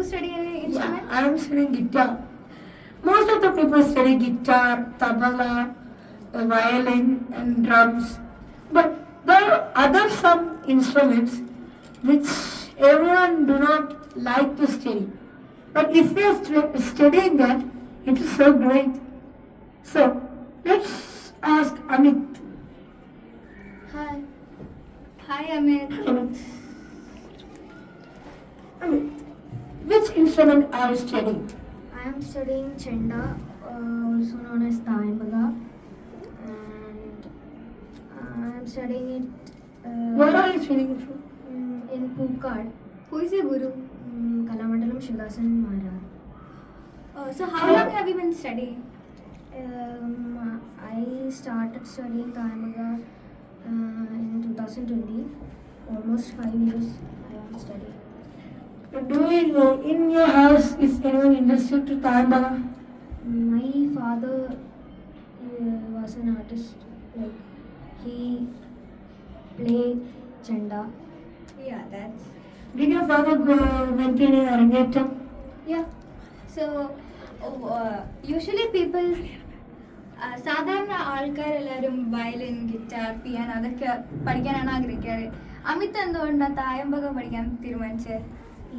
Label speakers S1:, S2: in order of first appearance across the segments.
S1: study any instrument?
S2: Yeah, I am studying guitar. Most of the people study guitar, tabla, violin, and drums. But there are other some instruments which everyone do not like to study. But if we are studying that, it is so great. So let's ask Amit.
S1: Hi. Hi, Amit.
S2: Amit, which instrument are you studying?
S1: I am studying Chenda, also known as Taimbaga, and I am studying it
S2: Where are you studying it from?
S1: in Pukad. Who is your guru? Kalamandalam Shivasan Maharaj. So how long have you been studying? I started studying Taimbaga in 2020. Almost 5 years I am studying.
S2: Do you, in your house, is anyone interested to Taimbaga?
S1: My father was an artist. Like he played Chenda. Yeah, that's.
S2: Did your father go went in Arangetam?
S1: Yeah. So usually people സാധാരണ ആൾക്കാരെല്ലാവരും violin guitar piano അതൊക്കെ പഠിക്കാനാണ് ആഗ്രഹിക്കാറ്. അമിത് എന്തുകൊണ്ടാണ് തായമ്പക പഠിക്കാൻ തീരുമാനിച്ചത്?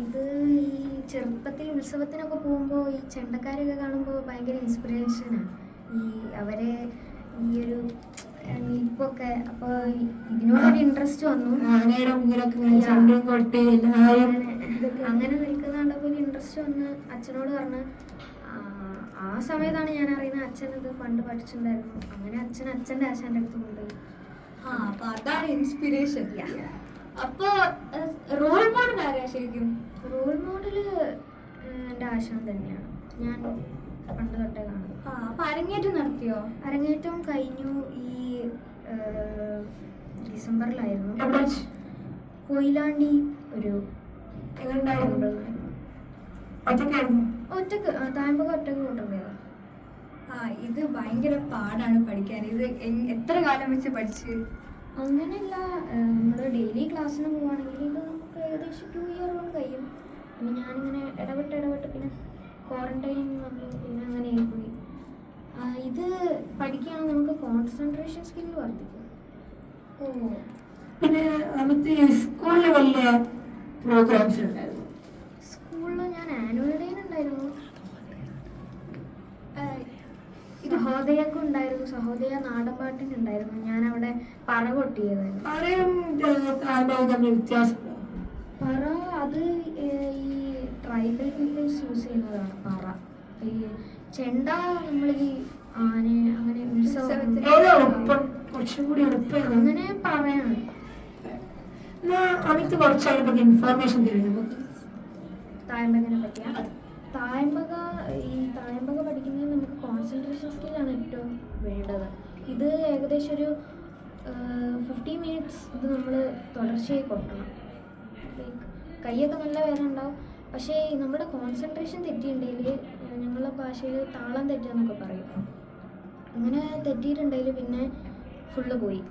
S1: ഇത് ഈ ചെറുപ്പത്തിൽ ഉത്സവത്തിനൊക്കെ പോകുമ്പോൾ ഈ ചെണ്ടക്കാരൊക്കെ കാണുമ്പോൾ ഭയങ്കര ഇൻസ്പിറേഷനാണ്. ഈ അവരെ ഈ ഒരു ഇപ്പൊക്കെ അപ്പോൾ ഇതിനോടൊരു ഇൻട്രസ്റ്റ് വന്നു. അങ്ങനെ നിൽക്കുന്ന കണ്ടപ്പോൾ ഒരു ഇൻട്രസ്റ്റ് വന്ന് അച്ഛനോട് പറഞ്ഞ് ആ സമയത്താണ് ഞാൻ അറിയുന്നത് അച്ഛൻ ഇത് പണ്ട് പഠിച്ചിട്ടുണ്ടായിരുന്നു. അങ്ങനെ അച്ഛൻ്റെ ആശാൻ്റെ അടുത്ത് കൊണ്ടുപോയി. അപ്പൊ അതാണ് ഇൻസ്പിറേഷൻ. അപ്പൊ റോൾ മോഡൽ ആരാ ശരിക്കും? റോൾ മോഡല് എൻ്റെ ആശാൻ തന്നെയാണ്. ഞാൻ പണ്ട് തൊട്ടേ കാണും. അപ്പൊ അരങ്ങേറ്റം നടത്തിയോ? അരങ്ങേറ്റം കഴിഞ്ഞു. ഈ ഡിസംബറിലായിരുന്നു. കൊയിലാണ്ടി ഒരു ഒറ്റക്ക് തായമ്പക ഒറ്റക്ക് കൊണ്ടുപോയതാ. ഇത് ഭയങ്കര പാടാണ് പഠിക്കാൻ. ഇത് എത്ര കാലം വെച്ച് പഠിച്ച്? അങ്ങനെയല്ല, നമ്മൾ ഡെയിലി ക്ലാസ്സിന് പോവുകയാണെങ്കിൽ ഇത് നമുക്ക് ഏകദേശം 2 ഇയർ കൊണ്ട് കഴിയും. പിന്നെ ഞാനിങ്ങനെ ഇടപെട്ട് പിന്നെ ക്വാറന്റൈൻ വന്നു. പിന്നെ അങ്ങനെ പോയി. ഇത് പഠിക്കുകയാണെങ്കിൽ നമുക്ക് കോൺസെൻട്രേഷൻ സ്കില്ല് വർദ്ധിക്കും.
S2: പിന്നെ നമുക്ക് സ്കൂളിൽ വലിയ പ്രോഗ്രാംസ് ഉണ്ടായിരുന്നു.
S1: സ്കൂളിൽ ഞാൻ ആനുവൽ ഡേയിൽ ഉണ്ടായിരുന്നു. സഹോദയൊക്കെ ഉണ്ടായിരുന്നു. സഹോദയ നാടൻ പാട്ടിനുണ്ടായിരുന്നു. ഞാൻ അവിടെ പറ കൊട്ടിയതായിരുന്നു. പറ അത് ഈ ട്രൈബൽ പീപ്പിൾസ് യൂസ് ചെയ്യുന്നതാണ് പറ. ഈ ചെണ്ട നമ്മൾ ഈ ആന അങ്ങനെ അങ്ങനെ പറയാണ്.
S2: ഇൻഫോർമേഷൻ
S1: തായമ്പകനെ പറ്റിയാ? തായമ്പക പഠിക്കുന്നത് നമുക്ക് കോൺസെൻട്രേഷൻ സ്കില്ലാണ് ഏറ്റവും വേണ്ടത്. ഇത് ഏകദേശം ഒരു 15 മിനിറ്റ്സ് ഇത് നമ്മൾ തുടർച്ചയായി കൊട്ടണം. ലൈക്ക് കൈയൊക്കെ നല്ല വേദന ഉണ്ടാവും. പക്ഷേ നമ്മുടെ കോൺസെൻട്രേഷൻ തെറ്റിയിട്ടുണ്ടെങ്കിൽ ഞങ്ങളുടെ ഭാഷയിൽ താളം തെറ്റുകയെന്നൊക്കെ പറയും. അങ്ങനെ തെറ്റിയിട്ടുണ്ടെങ്കിൽ പിന്നെ ഫുള്ള് പോയി.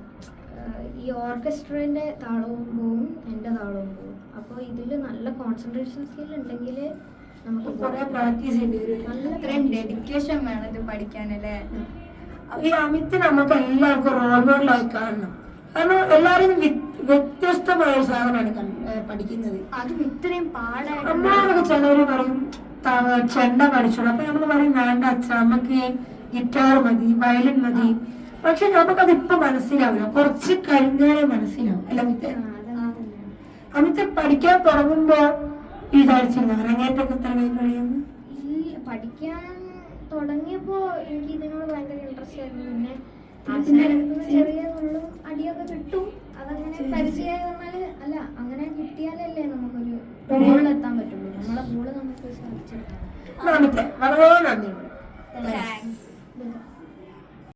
S1: ഈ ഓർക്കസ്ട്രേൻ്റെ താളവും പോവും, എൻ്റെ താളവും പോവും. അപ്പോൾ ഇതിൽ നല്ല കോൺസെൻട്രേഷൻ സ്കിൽ ഉണ്ടെങ്കിൽ നമുക്ക് നല്ല ഡെഡിക്കേഷൻ വേണം ഇത് പഠിക്കാനല്ലേ.
S2: ഈ അമിത് നമുക്ക് എല്ലാവർക്കും റോൾ മോഡലായി കാണണം. കാരണം എല്ലാവരും വ്യത്യസ്തമായ സാധനമാണ് പഠിക്കുന്നത്.
S1: അതും ഇത്രയും പാടായിട്ട്
S2: നമ്മളൊക്കെ ചിലവര് പറയും ചെണ്ട പഠിച്ചോളൂ. അപ്പൊ നമ്മൾ പറയും വേണ്ട അച്ഛ, നമുക്ക് ഗിറ്റാർ മതി, വയലിൻ മതി. പക്ഷെ നമുക്കത് ഇപ്പൊ മനസ്സിലാവില്ല, കുറച്ച് കഴിഞ്ഞാലേ മനസ്സിലാവും. അല്ല അമിത് പഠിക്കാൻ തുടങ്ങുമ്പോ വിചാരിച്ചിരുന്നു അരങ്ങേറ്റൊക്കെ എത്ര കഴിയുന്നു?
S1: ഈ പഠിക്കാൻ തുടങ്ങിയപ്പോ എനിക്ക് ഇതിനോട് ഭയങ്കര ഇൻട്രസ്റ്റ് ആയിരുന്നു. പിന്നെ ആശാനെടുക്കുന്ന ചെറിയ നുള്ളും അടിയൊക്കെ കിട്ടും. അതങ്ങനെ പരിചയമായി പറഞ്ഞാല് അല്ല, അങ്ങനെ കിട്ടിയാലല്ലേ നമുക്കൊരു ഗോളിലെത്താൻ പറ്റുള്ളൂ. നമ്മളെ ഗോള് നമുക്ക് സാധിച്ചെടുക്കാം.
S2: വളരെ നന്ദി.